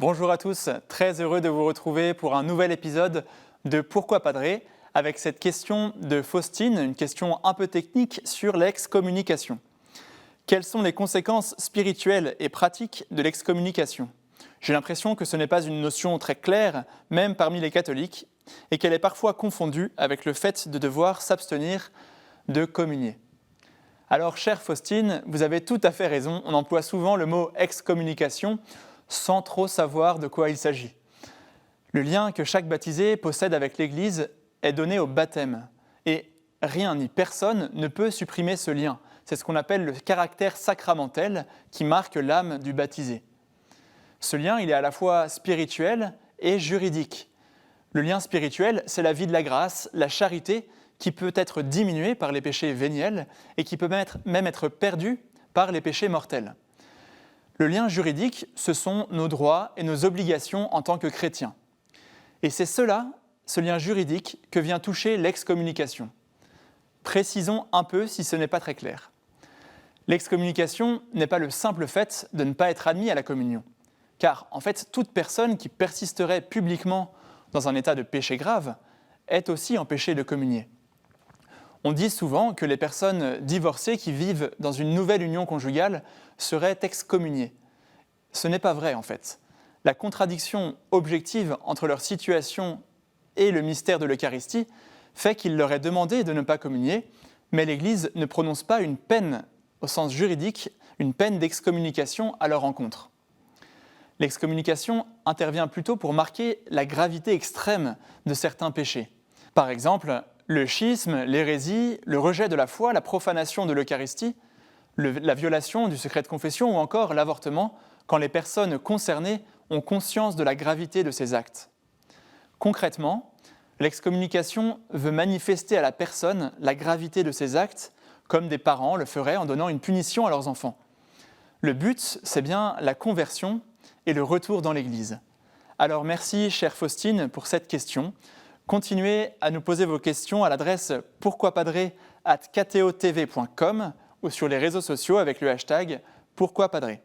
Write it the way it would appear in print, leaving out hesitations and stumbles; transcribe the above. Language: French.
Bonjour à tous, très heureux de vous retrouver pour un nouvel épisode de Pourquoi Padrer avec cette question de Faustine, une question un peu technique sur l'excommunication. Quelles sont les conséquences spirituelles et pratiques de l'excommunication ? J'ai l'impression que ce n'est pas une notion très claire, même parmi les catholiques, et qu'elle est parfois confondue avec le fait de devoir s'abstenir de communier. Alors, chère Faustine, vous avez tout à fait raison, on emploie souvent le mot excommunication sans trop savoir de quoi il s'agit. Le lien que chaque baptisé possède avec l'Église est donné au baptême. Et rien ni personne ne peut supprimer ce lien. C'est ce qu'on appelle le caractère sacramentel qui marque l'âme du baptisé. Ce lien, il est à la fois spirituel et juridique. Le lien spirituel, c'est la vie de la grâce, la charité, qui peut être diminuée par les péchés véniels et qui peut même être perdue par les péchés mortels. Le lien juridique, ce sont nos droits et nos obligations en tant que chrétiens. Et c'est cela, ce lien juridique, que vient toucher l'excommunication. Précisons un peu si ce n'est pas très clair. L'excommunication n'est pas le simple fait de ne pas être admis à la communion. Car, en fait, toute personne qui persisterait publiquement dans un état de péché grave est aussi empêchée de communier. On dit souvent que les personnes divorcées qui vivent dans une nouvelle union conjugale seraient excommuniées. Ce n'est pas vrai en fait. La contradiction objective entre leur situation et le mystère de l'Eucharistie fait qu'il leur est demandé de ne pas communier, mais l'Église ne prononce pas une peine au sens juridique, une peine d'excommunication à leur encontre. L'excommunication intervient plutôt pour marquer la gravité extrême de certains péchés. Par exemple, le schisme, l'hérésie, le rejet de la foi, la profanation de l'Eucharistie, la violation du secret de confession ou encore l'avortement, quand les personnes concernées ont conscience de la gravité de ces actes. Concrètement, l'excommunication veut manifester à la personne la gravité de ces actes, comme des parents le feraient en donnant une punition à leurs enfants. Le but, c'est bien la conversion et le retour dans l'Église. Alors merci, chère Faustine, pour cette question. Continuez à nous poser vos questions à l'adresse pourquoipadrer@kteotv.com ou sur les réseaux sociaux avec le hashtag pourquoipadrer.